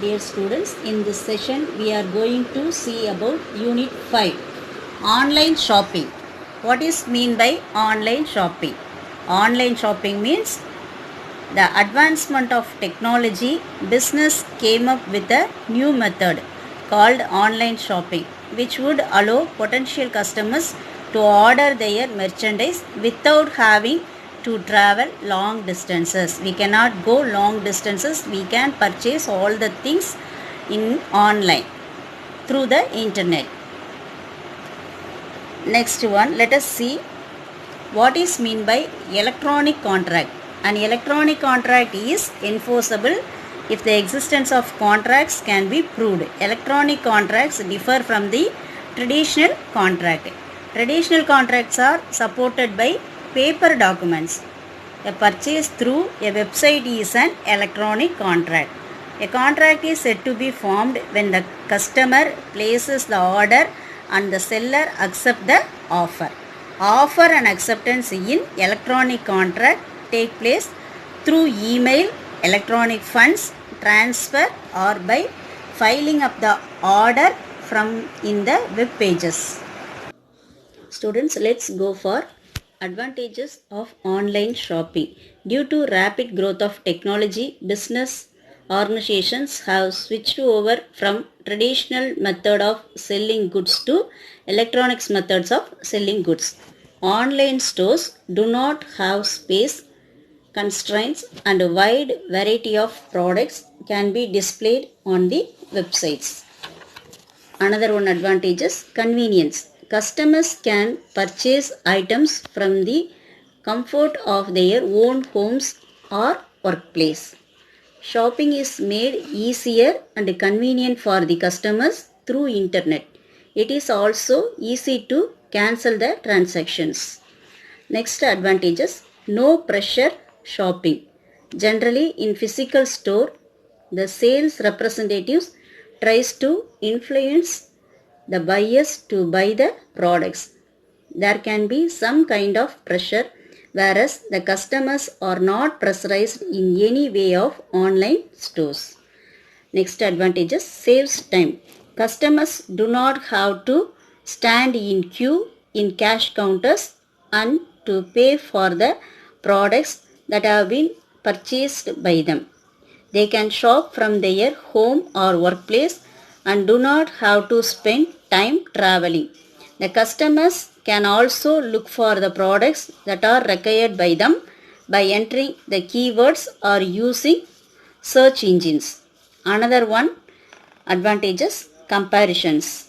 Dear students, in this session we are going to see about Unit 5, Online Shopping. What is mean by online shopping? Online shopping means the advancement of technology. Business came up with a new method called online shopping, which would allow potential customers to order their merchandise without having to travel long distances. We cannot go long distances. We can purchase all the things in online through the internet. Next one, let us see what is mean by electronic contract. An electronic contract is enforceable if the existence of contracts can be proved. Electronic contracts differ from the traditional contract. Traditional contracts are supported by paper documents. A purchase through a website is an electronic contract. A contract is said to be formed when the customer places the order and the seller accepts the offer. Offer and acceptance in electronic contract take place through email, electronic funds transfer, or by filing up the order from in the web pages. Students, let's go for advantages of online shopping. Due to rapid growth of technology, business organizations have switched over from traditional method of selling goods to electronics methods of selling goods. Online stores do not have space constraints and a wide variety of products can be displayed on the websites. Another one advantage is convenience. Customers can purchase items from the comfort of their own homes or workplace. Shopping is made easier and convenient for the customers through internet. It is also easy to cancel the transactions. Next advantages, no pressure shopping. Generally in physical store, the sales representatives tries to influence the buyers to buy the products. There can be some kind of pressure, whereas the customers are not pressurized in any way of online stores. Next advantages, saves time. Customers do not have to stand in queue in cash counters and to pay for the products that have been purchased by them. They can shop from their home or workplace and do not have to spend time traveling. The customers can also look for the products that are required by them by entering the keywords or using search engines. Another one advantages, comparisons.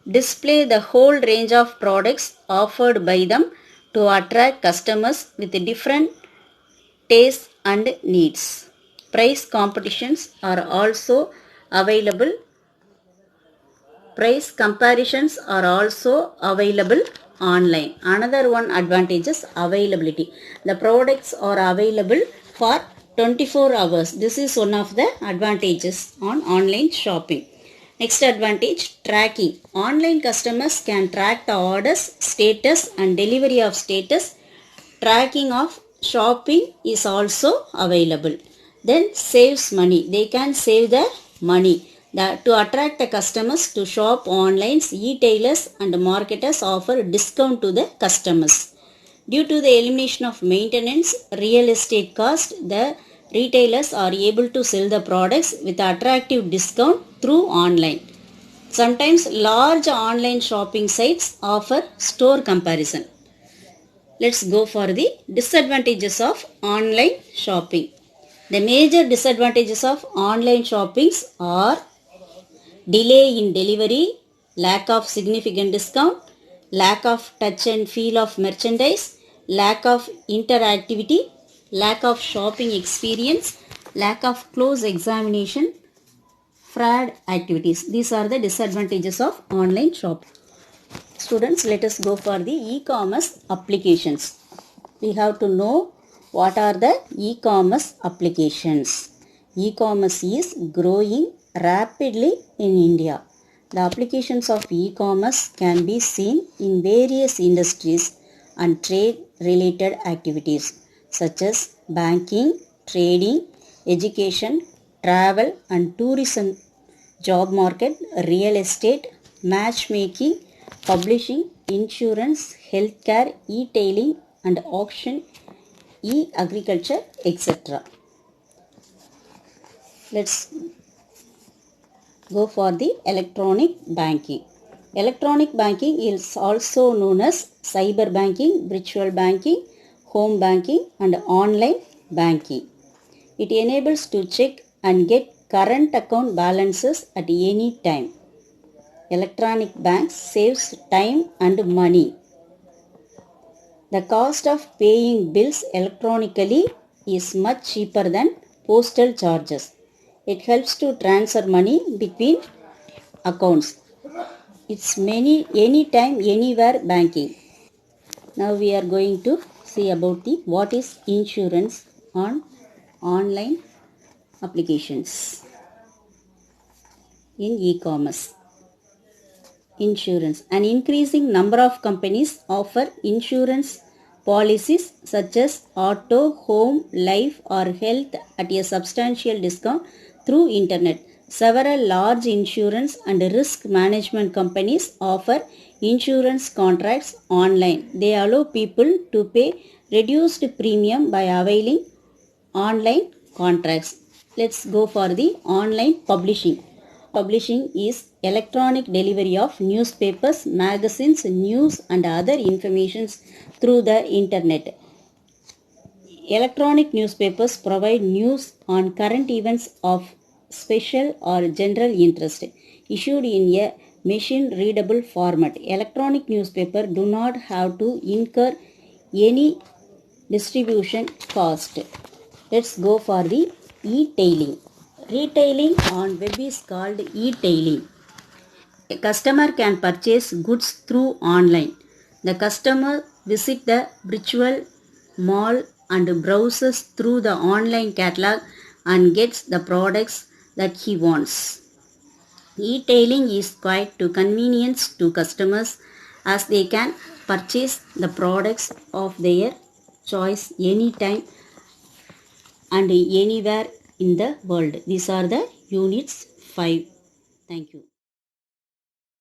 Display the whole range of products offered by them to attract customers with different tastes and needs. Price competitions are also available. Price comparisons are also available online. Another one advantage is availability. The products are available for 24 hours. This is one of the advantages on online shopping. Next advantage, tracking. Online customers can track the orders, status and delivery of status. Tracking of shopping is also available. Then saves money. They can save the money. To attract the customers to shop online, retailers and marketers offer discount to the customers. Due to the elimination of maintenance, real estate cost, the retailers are able to sell the products with attractive discount through online. Sometimes large online shopping sites offer store comparison. Let's go for the disadvantages of online shopping. The major disadvantages of online shoppings are delay in delivery, lack of significant discount, lack of touch and feel of merchandise, lack of interactivity, lack of shopping experience, lack of close examination, fraud activities. These are the disadvantages of online shopping. Students, let us go for the e-commerce applications. We have to know what are the e-commerce applications. E-commerce is growing rapidly in India. The applications of e-commerce can be seen in various industries and trade related activities such as banking, trading, education, travel and tourism, job market, real estate, matchmaking, publishing, insurance, healthcare, e-tailing and auction, e-agriculture, etc. Let's go for the electronic banking. Electronic banking is also known as cyber banking, virtual banking, home banking and online banking. It enables to check and get current account balances at any time. Electronic banks saves time and money. The cost of paying bills electronically is much cheaper than postal charges. It helps to transfer money between accounts. It's anytime, anywhere banking. Now we are going to see about the what is insurance on online applications in e-commerce. Insurance. An increasing number of companies offer insurance policies such as auto, home, life or health at a substantial discount through internet. Several large insurance and risk management companies offer insurance contracts online. They allow people to pay reduced premium by availing online contracts. Let's go for the online publishing. Publishing is electronic delivery of newspapers, magazines, news and other informations through the internet. Electronic newspapers provide news on current events of special or general interest, issued in a machine-readable format. Electronic newspapers do not have to incur any distribution cost. Let's go for the e-tailing. Retailing on web is called e-tailing. A customer can purchase goods through online. The customer visits the virtual mall and browses through the online catalog and gets the products that he wants. E-tailing is quite convenient to customers as they can purchase the products of their choice anytime and anywhere in the world. These are the units 5. Thank you.